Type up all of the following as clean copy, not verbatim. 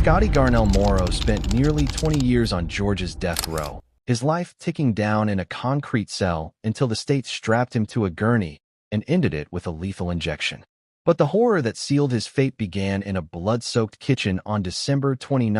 Scotty Garnell Morrow spent nearly 20 years on Georgia's death row, his life ticking down in a concrete cell until the state strapped him to a gurney and ended it with a lethal injection. But the horror that sealed his fate began in a blood-soaked kitchen on December 29,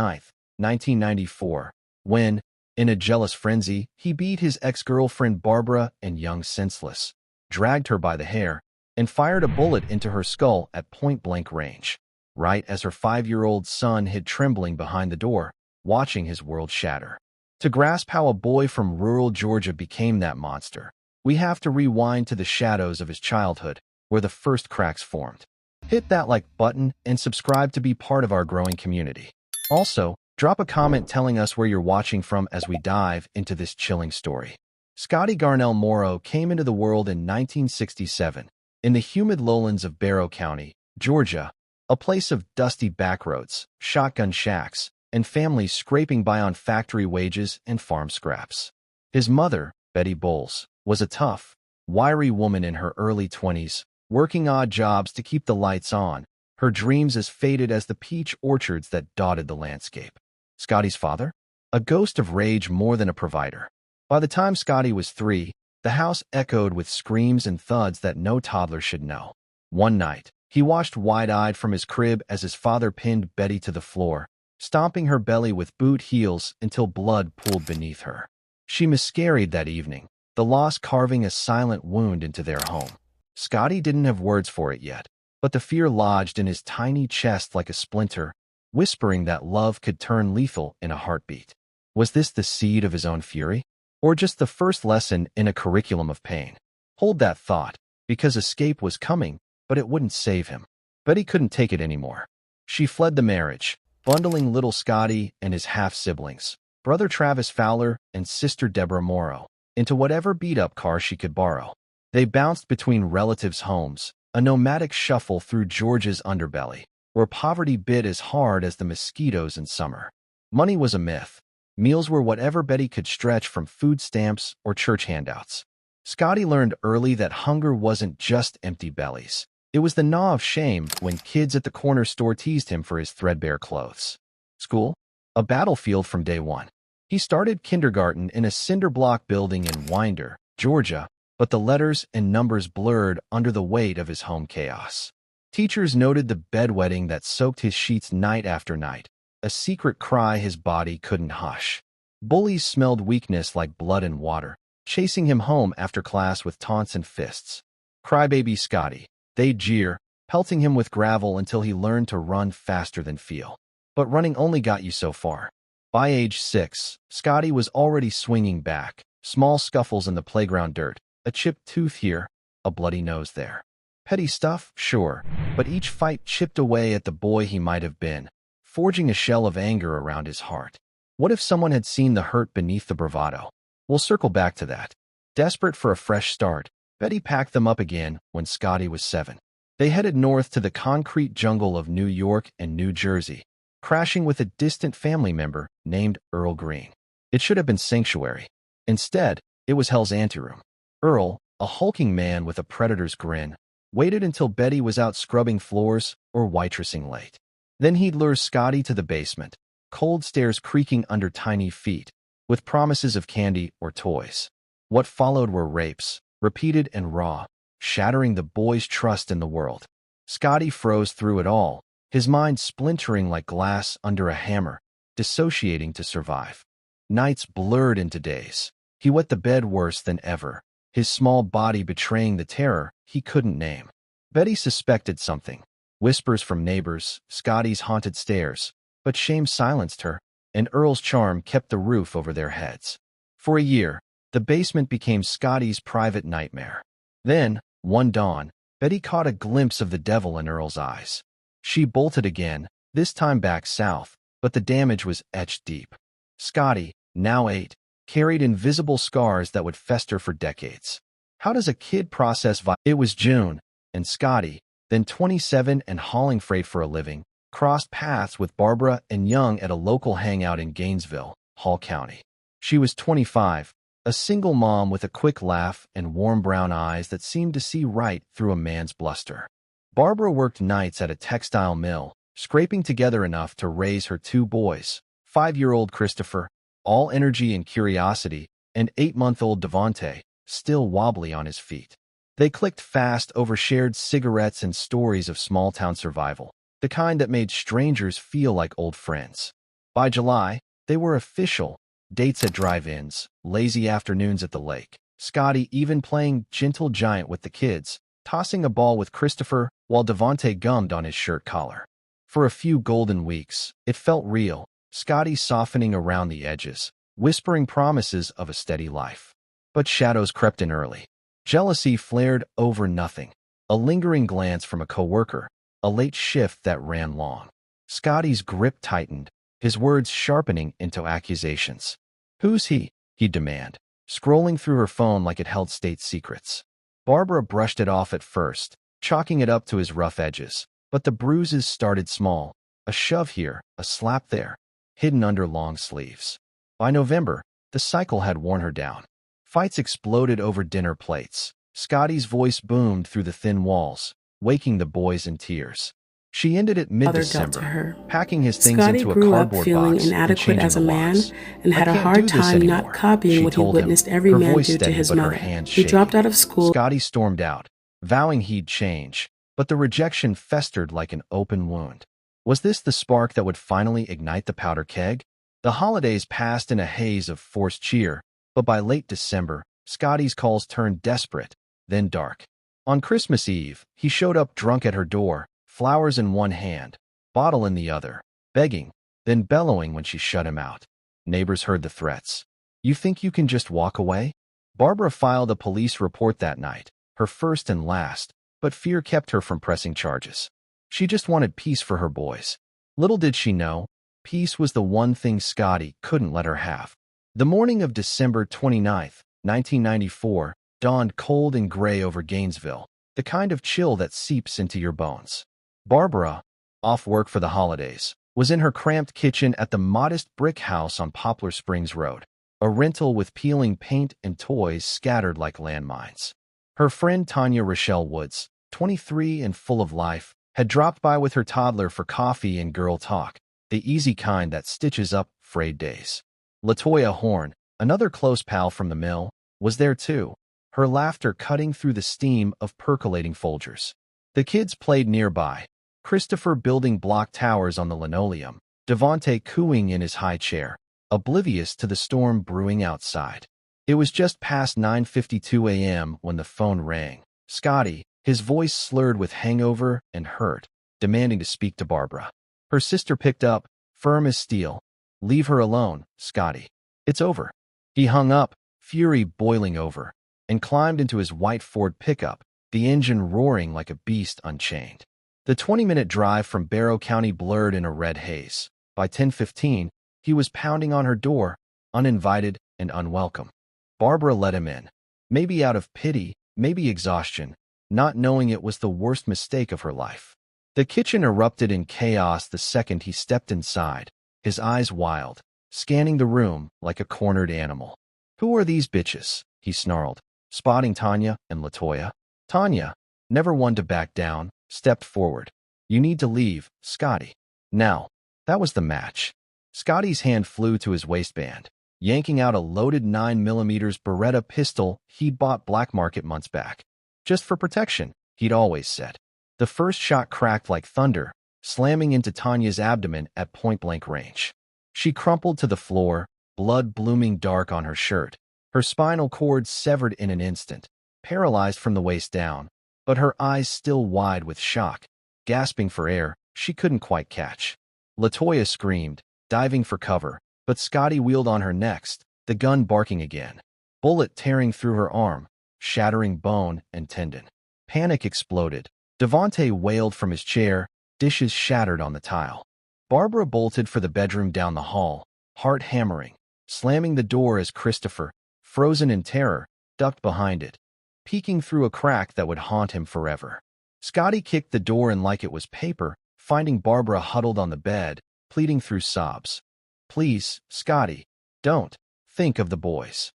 1994, when, in a jealous frenzy, he beat his ex-girlfriend Barbara and Young senseless, dragged her by the hair, and fired a bullet into her skull at point-blank range, right as her 5-year-old son hid trembling behind the door, watching his world shatter. To grasp how a boy from rural Georgia became that monster, we have to rewind to the shadows of his childhood, where the first cracks formed. Hit that like button and subscribe to be part of our growing community. Also, drop a comment telling us where you're watching from as we dive into this chilling story. Scotty Garnell Morrow came into the world in 1967 in the humid lowlands of Barrow County, Georgia, a place of dusty backroads, shotgun shacks, and families scraping by on factory wages and farm scraps. His mother, Betty Bowles, was a tough, wiry woman in her early 20s, working odd jobs to keep the lights on, her dreams as faded as the peach orchards that dotted the landscape. Scotty's father? A ghost of rage more than a provider. By the time Scotty was 3, the house echoed with screams and thuds that no toddler should know. One night, he watched wide-eyed from his crib as his father pinned Betty to the floor, stomping her belly with boot heels until blood pooled beneath her. She miscarried that evening, the loss carving a silent wound into their home. Scotty didn't have words for it yet, but the fear lodged in his tiny chest like a splinter, whispering that love could turn lethal in a heartbeat. Was this the seed of his own fury? Or just the first lesson in a curriculum of pain? Hold that thought, because escape was coming, but it wouldn't save him. Betty couldn't take it anymore. She fled the marriage, bundling little Scotty and his half-siblings, brother Travis Fowler and sister Deborah Morrow, into whatever beat-up car she could borrow. They bounced between relatives' homes, a nomadic shuffle through Georgia's underbelly, where poverty bit as hard as the mosquitoes in summer. Money was a myth. Meals were whatever Betty could stretch from food stamps or church handouts. Scotty learned early that hunger wasn't just empty bellies. It was the gnaw of shame when kids at the corner store teased him for his threadbare clothes. School? A battlefield from day one. He started kindergarten in a cinder block building in Winder, Georgia, but the letters and numbers blurred under the weight of his home chaos. Teachers noted the bedwetting that soaked his sheets night after night, a secret cry his body couldn't hush. Bullies smelled weakness like blood and water, chasing him home after class with taunts and fists. Crybaby Scotty, they'd jeer, pelting him with gravel until he learned to run faster than feel. But running only got you so far. By age 6, Scotty was already swinging back, small scuffles in the playground dirt, a chipped tooth here, a bloody nose there. Petty stuff, sure, but each fight chipped away at the boy he might have been, forging a shell of anger around his heart. What if someone had seen the hurt beneath the bravado? We'll circle back to that. Desperate for a fresh start, Betty packed them up again when Scotty was 7. They headed north to the concrete jungle of New York and New Jersey, crashing with a distant family member named Earl Green. It should have been sanctuary. Instead, it was hell's anteroom. Earl, a hulking man with a predator's grin, waited until Betty was out scrubbing floors or waitressing late. Then he'd lure Scotty to the basement, cold stairs creaking under tiny feet, with promises of candy or toys. What followed were rapes, repeated and raw, shattering the boy's trust in the world. Scotty froze through it all, his mind splintering like glass under a hammer, dissociating to survive. Nights blurred into days. He wet the bed worse than ever, his small body betraying the terror he couldn't name. Betty suspected something. Whispers from neighbors, Scotty's haunted stairs, but shame silenced her, and Earl's charm kept the roof over their heads. For a year, the basement became Scotty's private nightmare. Then, one dawn, Betty caught a glimpse of the devil in Earl's eyes. She bolted again, this time back south, but the damage was etched deep. Scotty, now 8, carried invisible scars that would fester for decades. How does a kid process violence? It was June, and Scotty, then 27 and hauling freight for a living, crossed paths with Barbara and Young at a local hangout in Gainesville, Hall County. She was 25, a single mom with a quick laugh and warm brown eyes that seemed to see right through a man's bluster. Barbara worked nights at a textile mill, scraping together enough to raise her 2 boys, 5-year-old Christopher, all energy and curiosity, and 8-month-old Devontae, still wobbly on his feet. They clicked fast over shared cigarettes and stories of small-town survival, the kind that made strangers feel like old friends. By July, they were official: dates at drive-ins, lazy afternoons at the lake, Scotty even playing gentle giant with the kids, tossing a ball with Christopher while Devontae gummed on his shirt collar. For a few golden weeks, it felt real, Scotty softening around the edges, whispering promises of a steady life. But shadows crept in early. Jealousy flared over nothing. A lingering glance from a coworker, a late shift that ran long. Scotty's grip tightened, his words sharpening into accusations. "Who's he?" he'd demand, scrolling through her phone like it held state secrets. Barbara brushed it off at first, chalking it up to his rough edges, but the bruises started small, a shove here, a slap there, hidden under long sleeves. By November, the cycle had worn her down. Fights exploded over dinner plates. Scotty's voice boomed through the thin walls, waking the boys in tears. She ended at mid-December, packing his things into a cardboard box and changing as a the man locks. and had "I a can't hard do this time anymore," not copying she what he told him, witnessed every her man voice do to steady his but her mother. hands He shaking. dropped out of school. Scotty stormed out, vowing he'd change, but the rejection festered like an open wound. Was this the spark that would finally ignite the powder keg? The holidays passed in a haze of forced cheer, but by late December, Scotty's calls turned desperate, then dark. On Christmas Eve, he showed up drunk at her door, flowers in one hand, bottle in the other, begging, then bellowing when she shut him out. Neighbors heard the threats. "You think you can just walk away?" Barbara filed a police report that night, her first and last, but fear kept her from pressing charges. She just wanted peace for her boys. Little did she know, peace was the one thing Scotty couldn't let her have. The morning of December 29th, 1994, dawned cold and gray over Gainesville, the kind of chill that seeps into your bones. Barbara, off work for the holidays, was in her cramped kitchen at the modest brick house on Poplar Springs Road, a rental with peeling paint and toys scattered like landmines. Her friend Tanya Rochelle Woods, 23 and full of life, had dropped by with her toddler for coffee and girl talk, the easy kind that stitches up frayed days. LaToya Horn, another close pal from the mill, was there too, her laughter cutting through the steam of percolating Folgers. The kids played nearby, Christopher building block towers on the linoleum, Devontae cooing in his high chair, oblivious to the storm brewing outside. It was just past 9:52 a.m. when the phone rang. Scotty, his voice slurred with hangover and hurt, demanding to speak to Barbara. Her sister picked up, firm as steel. "Leave her alone, Scotty. It's over." He hung up, fury boiling over, and climbed into his white Ford pickup, the engine roaring like a beast unchained. The 20-minute drive from Barrow County blurred in a red haze. By 10:15, he was pounding on her door, uninvited and unwelcome. Barbara let him in. Maybe out of pity, maybe exhaustion, not knowing it was the worst mistake of her life. The kitchen erupted in chaos the second he stepped inside, his eyes wild, scanning the room like a cornered animal. "Who are these bitches?" he snarled, spotting Tanya and LaToya. Tanya, never one to back down, stepped forward. "You need to leave, Scotty. Now." That was the match. Scotty's hand flew to his waistband, yanking out a loaded 9mm Beretta pistol he'd bought black market months back. Just for protection, he'd always said. The first shot cracked like thunder, slamming into Tanya's abdomen at point-blank range. She crumpled to the floor, blood blooming dark on her shirt, her spinal cord severed in an instant, paralyzed from the waist down, but her eyes still wide with shock, gasping for air she couldn't quite catch. LaToya screamed, diving for cover, but Scotty wheeled on her next, the gun barking again. Bullet tearing through her arm, shattering bone and tendon. Panic exploded. Devontae wailed from his chair, dishes shattered on the tile. Barbara bolted for the bedroom down the hall, heart hammering, slamming the door as Christopher, frozen in terror, ducked behind it, peeking through a crack that would haunt him forever. Scotty kicked the door in like it was paper, finding Barbara huddled on the bed, pleading through sobs. "Please, Scotty, don't. Think of the boys."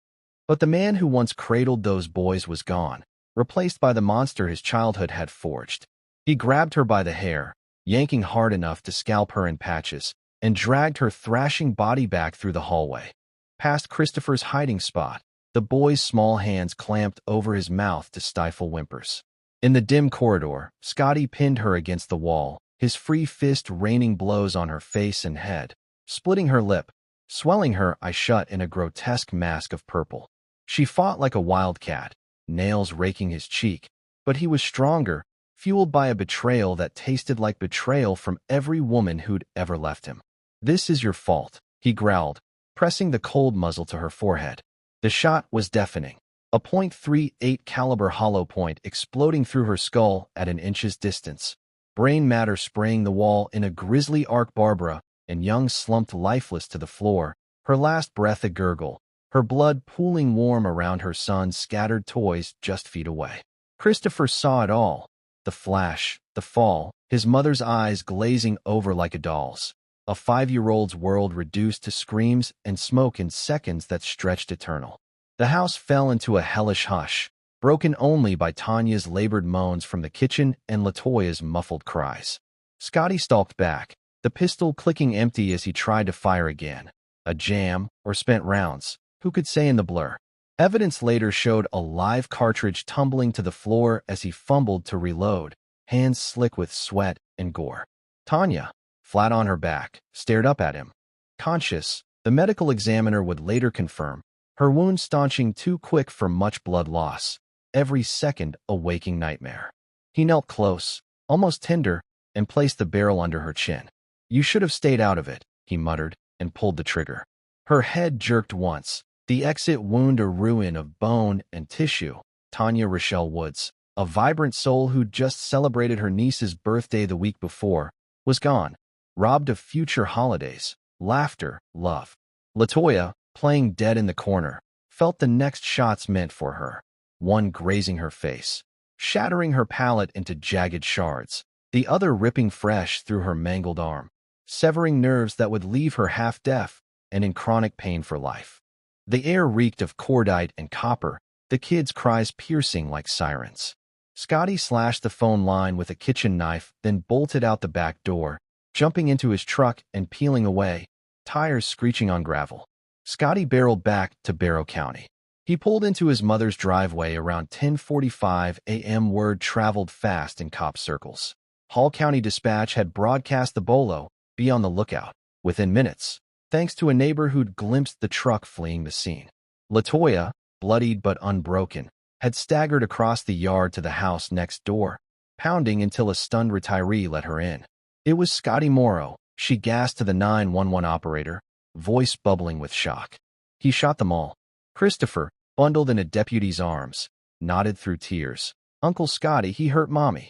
But the man who once cradled those boys was gone, replaced by the monster his childhood had forged. He grabbed her by the hair, yanking hard enough to scalp her in patches, and dragged her thrashing body back through the hallway. Past Christopher's hiding spot, the boy's small hands clamped over his mouth to stifle whimpers. In the dim corridor, Scotty pinned her against the wall, his free fist raining blows on her face and head, splitting her lip, swelling her eye shut in a grotesque mask of purple. She fought like a wildcat, nails raking his cheek, but he was stronger, fueled by a betrayal that tasted like betrayal from every woman who'd ever left him. "This is your fault," he growled, pressing the cold muzzle to her forehead. The shot was deafening, a .38 caliber hollow point exploding through her skull at an inch's distance. Brain matter spraying the wall in a grisly arc. Barbara and Young slumped lifeless to the floor, her last breath a gurgle, her blood pooling warm around her son's scattered toys just feet away. Christopher saw it all. The flash, the fall, his mother's eyes glazing over like a doll's. A 5-year-old's world reduced to screams and smoke in seconds that stretched eternal. The house fell into a hellish hush, broken only by Tanya's labored moans from the kitchen and LaToya's muffled cries. Scotty stalked back, the pistol clicking empty as he tried to fire again. A jam, or spent rounds, who could say in the blur? Evidence later showed a live cartridge tumbling to the floor as he fumbled to reload, hands slick with sweat and gore. Tanya, flat on her back, stared up at him. Conscious, the medical examiner would later confirm, her wound staunching too quick for much blood loss, every second a waking nightmare. He knelt close, almost tender, and placed the barrel under her chin. "You should have stayed out of it," he muttered, and pulled the trigger. Her head jerked once, the exit wound a ruin of bone and tissue. Tanya Rochelle Woods, a vibrant soul who'd just celebrated her niece's birthday the week before, was gone, robbed of future holidays, laughter, love. LaToya, playing dead in the corner, felt the next shots meant for her, one grazing her face, shattering her palate into jagged shards, the other ripping fresh through her mangled arm, severing nerves that would leave her half-deaf and in chronic pain for life. The air reeked of cordite and copper, the kids' cries piercing like sirens. Scotty slashed the phone line with a kitchen knife, then bolted out the back door, jumping into his truck and peeling away, tires screeching on gravel. Scotty barreled back to Barrow County. He pulled into his mother's driveway around 10:45 a.m. Word traveled fast in cop circles. Hall County Dispatch had broadcast the bolo, "Be on the lookout," within minutes, thanks to a neighbor who'd glimpsed the truck fleeing the scene. LaToya, bloodied but unbroken, had staggered across the yard to the house next door, pounding until a stunned retiree let her in. It was Scotty Morrow, she gasped to the 911 operator, voice bubbling with shock. He shot them all. Christopher, bundled in a deputy's arms, nodded through tears. "Uncle Scotty, he hurt Mommy."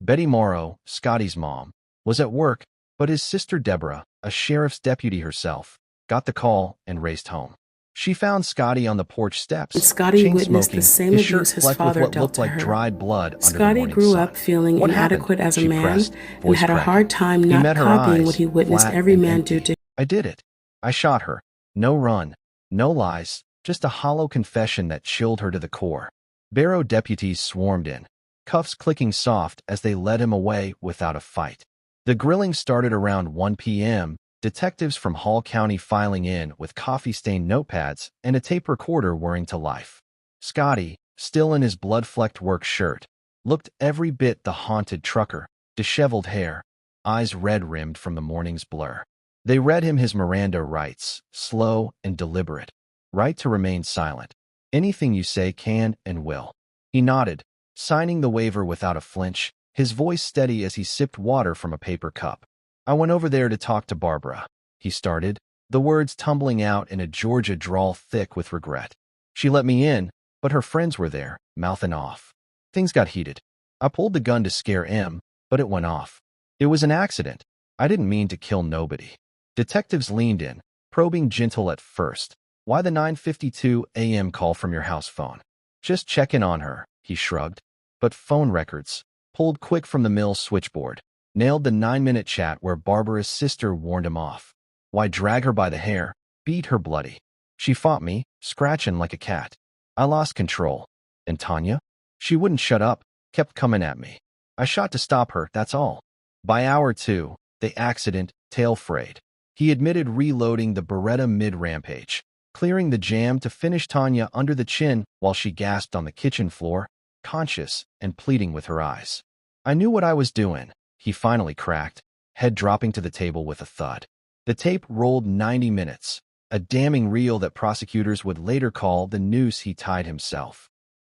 Betty Morrow, Scotty's mom, was at work, but his sister Deborah, a sheriff's deputy herself, got the call and raced home. She found Scotty on the porch steps, And Scotty witnessed the same his shirt abuse his flecked with father what dealt looked to like her. dried blood under the Scotty morning grew sun. up feeling "What inadequate happened?" as a she man pressed, and voice had a cracking. hard time He not met her copying eyes, what he witnessed flat every and man empty. do to "I did it. I shot her. No run. No lies. Just a hollow confession that chilled her to the core." Barrow deputies swarmed in, cuffs clicking soft as they led him away without a fight. The grilling started around 1 p.m., detectives from Hall County filing in with coffee-stained notepads and a tape recorder whirring to life. Scotty, still in his blood-flecked work shirt, looked every bit the haunted trucker, disheveled hair, eyes red-rimmed from the morning's blur. They read him his Miranda rights, slow and deliberate. Right to remain silent. Anything you say can and will. He nodded, signing the waiver without a flinch, his voice steady as he sipped water from a paper cup. "I went over there to talk to Barbara," he started, the words tumbling out in a Georgia drawl thick with regret. "She let me in, but her friends were there, mouthing off. Things got heated. I pulled the gun to scare M, but it went off. It was an accident. I didn't mean to kill nobody." Detectives leaned in, probing gentle at first. "Why the 9:52 a.m. call from your house phone?" "Just checking on her," he shrugged. But phone records, pulled quick from the mill switchboard, nailed the 9-minute chat where Barbara's sister warned him off. "Why drag her by the hair, beat her bloody? She fought me, scratching like a cat. I lost control. And Tanya? She wouldn't shut up, kept coming at me. I shot to stop her, that's all." By hour 2, the accident tail frayed. He admitted reloading the Beretta mid-rampage, clearing the jam to finish Tanya under the chin while she gasped on the kitchen floor, conscious and pleading with her eyes. "I knew what I was doing," he finally cracked, head dropping to the table with a thud. The tape rolled 90 minutes, a damning reel that prosecutors would later call the noose he tied himself.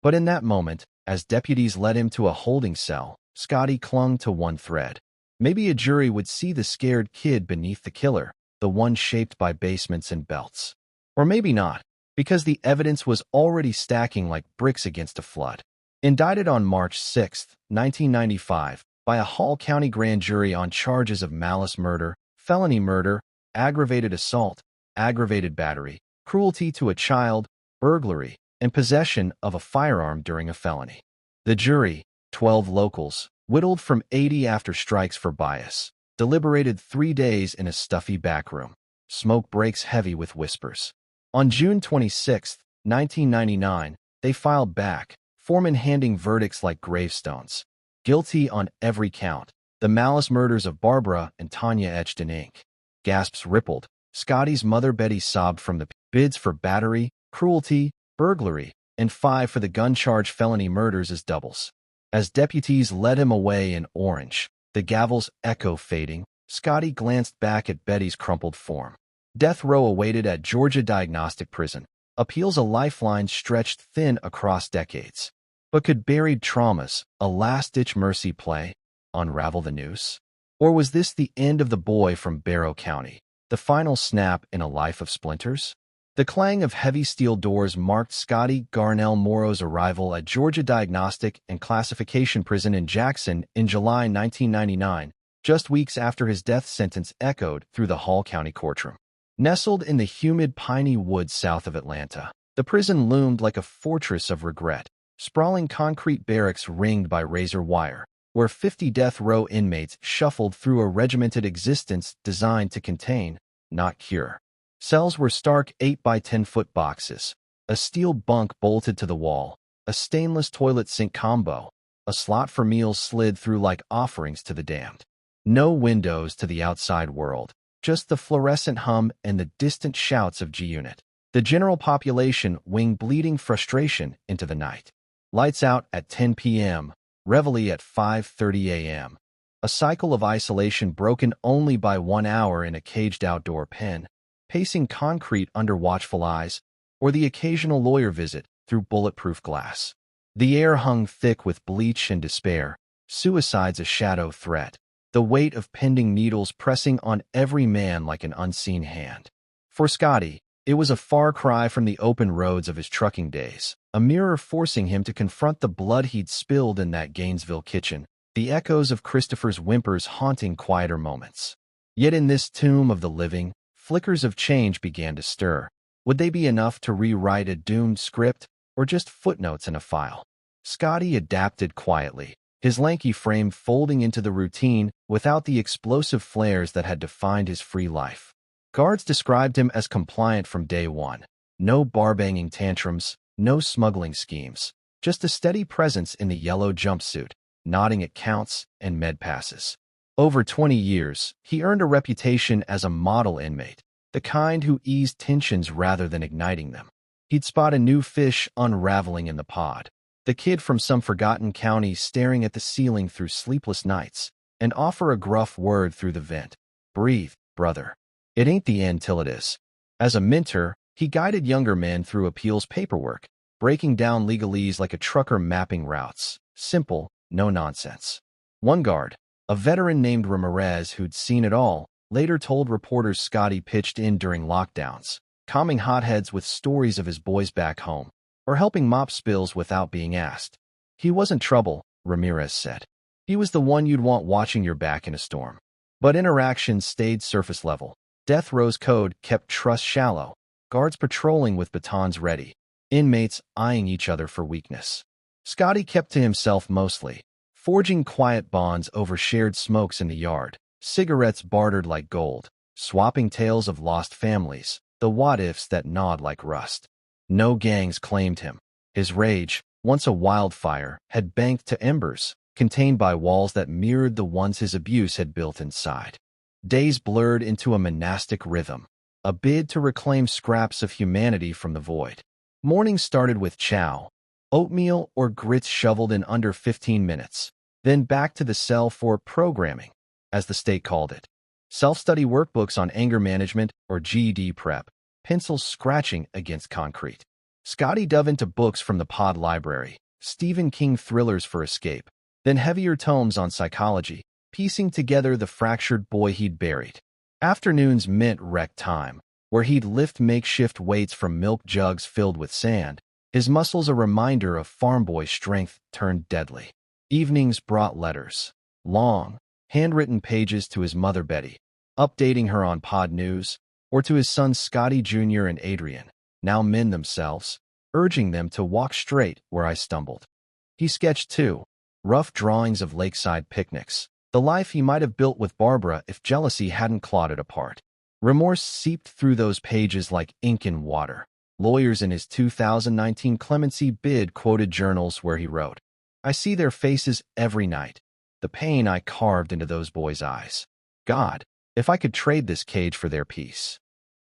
But in that moment, as deputies led him to a holding cell, Scotty clung to one thread. Maybe a jury would see the scared kid beneath the killer, the one shaped by basements and belts. Or maybe not, because the evidence was already stacking like bricks against a flood. Indicted on March 6, 1995, by a Hall County grand jury on charges of malice murder, felony murder, aggravated assault, aggravated battery, cruelty to a child, burglary, and possession of a firearm during a felony. The jury, 12 locals, whittled from 80 after strikes for bias, deliberated 3 days in a stuffy back room. Smoke breaks heavy with whispers. On June 26, 1999, they filed back, foreman handing verdicts like gravestones. Guilty on every count, the malice murders of Barbara and Tanya etched in ink. Gasps rippled. Scotty's mother Betty sobbed from the bids for battery, cruelty, burglary, and 5 for the gun charge felony murders as doubles. As deputies led him away in orange, the gavel's echo fading, Scotty glanced back at Betty's crumpled form. Death row awaited at Georgia Diagnostic Prison. Appeals a lifeline stretched thin across decades. But could buried traumas, a last-ditch mercy play, unravel the noose? Or was this the end of the boy from Barrow County, the final snap in a life of splinters? The clang of heavy steel doors marked Scotty Garnell Morrow's arrival at Georgia Diagnostic and Classification Prison in Jackson in July 1999, just weeks after his death sentence echoed through the Hall County courtroom. Nestled in the humid piney woods south of Atlanta, the prison loomed like a fortress of regret, sprawling concrete barracks ringed by razor wire, where 50 death row inmates shuffled through a regimented existence designed to contain, not cure. Cells were stark 8 by 10-foot boxes, a steel bunk bolted to the wall, a stainless toilet sink combo, a slot for meals slid through like offerings to the damned. No windows to the outside world, just the fluorescent hum and the distant shouts of G-Unit. The general population winged bleeding frustration into the night. Lights out at 10 p.m., reveille at 5:30 a.m. A cycle of isolation broken only by 1 hour in a caged outdoor pen, pacing concrete under watchful eyes, or the occasional lawyer visit through bulletproof glass. The air hung thick with bleach and despair, suicide's a shadow threat, the weight of pending needles pressing on every man like an unseen hand. For Scotty, it was a far cry from the open roads of his trucking days, a mirror forcing him to confront the blood he'd spilled in that Gainesville kitchen, the echoes of Christopher's whimpers haunting quieter moments. Yet in this tomb of the living, flickers of change began to stir. Would they be enough to rewrite a doomed script, or just footnotes in a file? Scotty adapted quietly, his lanky frame folding into the routine without the explosive flares that had defined his free life. Guards described him as compliant from day one. No bar-banging tantrums, no smuggling schemes, just a steady presence in the yellow jumpsuit, nodding at counts and med passes. Over 20 years, he earned a reputation as a model inmate, the kind who eased tensions rather than igniting them. He'd spot a new fish unraveling in the pod, the kid from some forgotten county staring at the ceiling through sleepless nights, and offer a gruff word through the vent. "Breathe, brother. It ain't the end till it is." As a mentor, he guided younger men through appeals paperwork, breaking down legalese like a trucker mapping routes. Simple, no nonsense. One guard, a veteran named Remorse who'd seen it all, later told reporters Scotty pitched in during lockdowns, calming hotheads with stories of his boys back home, or helping mop spills without being asked. He wasn't trouble, Ramirez said. He was the one you'd want watching your back in a storm. But interactions stayed surface level. Death row's code kept trust shallow, guards patrolling with batons ready, inmates eyeing each other for weakness. Scotty kept to himself mostly, forging quiet bonds over shared smokes in the yard, cigarettes bartered like gold, swapping tales of lost families, the what-ifs that gnawed like rust. No gangs claimed him. His rage, once a wildfire, had banked to embers, contained by walls that mirrored the ones his abuse had built inside. Days blurred into a monastic rhythm, a bid to reclaim scraps of humanity from the void. Mornings started with chow, oatmeal or grits shoveled in under 15 minutes, then back to the cell for programming, as the state called it. Self-study workbooks on anger management or GED prep, pencils scratching against concrete. Scotty dove into books from the pod library, Stephen King thrillers for escape, then heavier tomes on psychology, piecing together the fractured boy he'd buried. Afternoons meant rec time, where he'd lift makeshift weights from milk jugs filled with sand, his muscles a reminder of farm boy strength turned deadly. Evenings brought letters, long, handwritten pages to his mother Betty, updating her on pod news, or to his sons Scotty Jr. and Adrian, now men themselves, urging them to walk straight where I stumbled. He sketched, too, rough drawings of lakeside picnics, the life he might have built with Barbara if jealousy hadn't clawed it apart. Remorse seeped through those pages like ink in water. Lawyers in his 2019 clemency bid quoted journals where he wrote, "I see their faces every night, the pain I carved into those boys' eyes. God, if I could trade this cage for their peace."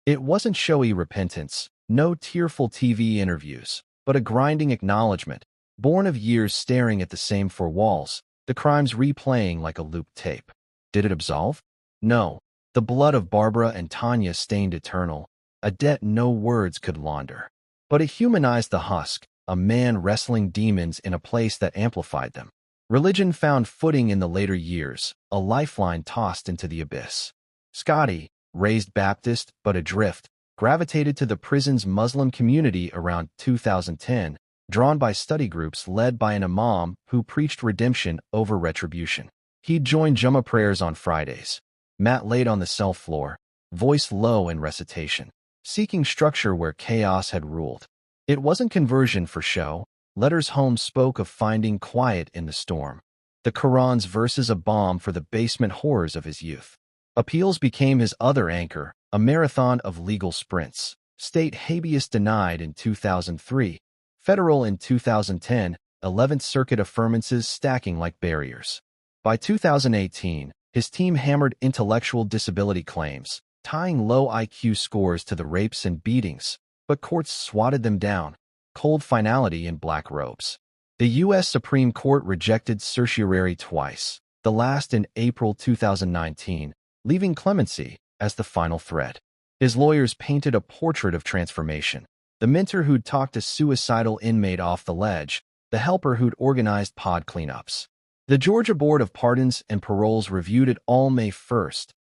It wasn't showy repentance, no tearful TV interviews, but a grinding acknowledgement, born of years staring at the same four walls, the crimes replaying like a looped tape. Did it absolve? No. The blood of Barbara and Tanya stained eternal, a debt no words could launder. But it humanized the husk, a man wrestling demons in a place that amplified them. Religion found footing in the later years, a lifeline tossed into the abyss. Scotty, raised Baptist but adrift, gravitated to the prison's Muslim community around 2010, drawn by study groups led by an imam who preached redemption over retribution. He'd join Jummah prayers on Fridays, mat laid on the cell floor, voice low in recitation, seeking structure where chaos had ruled. It wasn't conversion for show. Letters home spoke of finding quiet in the storm. The Quran's verses a balm for the basement horrors of his youth. Appeals became his other anchor, a marathon of legal sprints. State habeas denied in 2003, federal in 2010, 11th Circuit affirmances stacking like barriers. By 2018, his team hammered intellectual disability claims, tying low IQ scores to the rapes and beatings, but courts swatted them down, cold finality in black robes. The U.S. Supreme Court rejected certiorari twice, the last in April 2019, leaving clemency as the final thread. His lawyers painted a portrait of transformation. The mentor who'd talked a suicidal inmate off the ledge, the helper who'd organized pod cleanups. The Georgia Board of Pardons and Paroles reviewed it all May 1,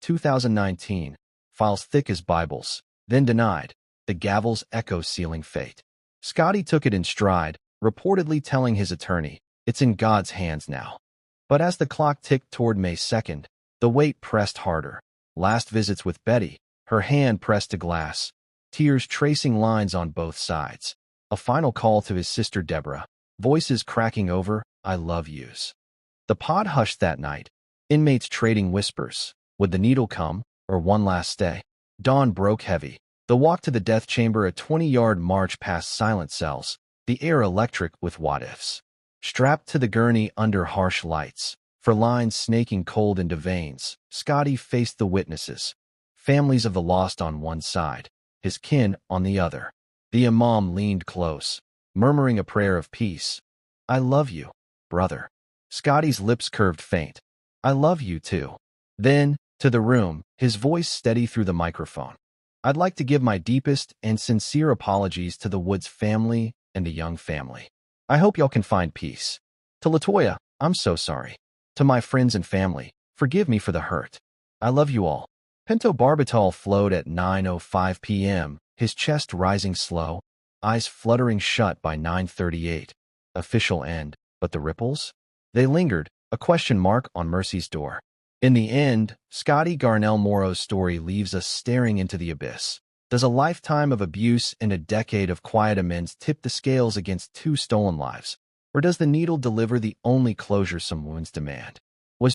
2019, files thick as Bibles, then denied, the gavel's echo sealing fate. Scotty took it in stride, reportedly telling his attorney, "It's in God's hands now." But as the clock ticked toward May 2nd, the weight pressed harder. Last visits with Betty, her hand pressed to glass, tears tracing lines on both sides. A final call to his sister Deborah, voices cracking over, "I love yous." The pod hushed that night, inmates trading whispers. Would the needle come, or one last stay? Dawn broke heavy. The walk to the death chamber, a 20-yard march past silent cells, the air electric with what-ifs. Strapped to the gurney under harsh lights, for lines snaking cold into veins, Scotty faced the witnesses. Families of the lost on one side, his kin on the other. The imam leaned close, murmuring a prayer of peace. "I love you, brother." Scotty's lips curved faint. "I love you too." Then, to the room, his voice steady through the microphone. "I'd like to give my deepest and sincere apologies to the Woods family and the Young family. I hope y'all can find peace. To LaToya, I'm so sorry. To my friends and family, forgive me for the hurt. I love you all." Pentobarbital flowed at 9:05 p.m., his chest rising slow, eyes fluttering shut by 9:38. Official end, but the ripples? They lingered, a question mark on Mercy's door. In the end, Scotty Garnell Morrow's story leaves us staring into the abyss. Does a lifetime of abuse and a decade of quiet amends tip the scales against two stolen lives? Or does the needle deliver the only closure some wounds demand?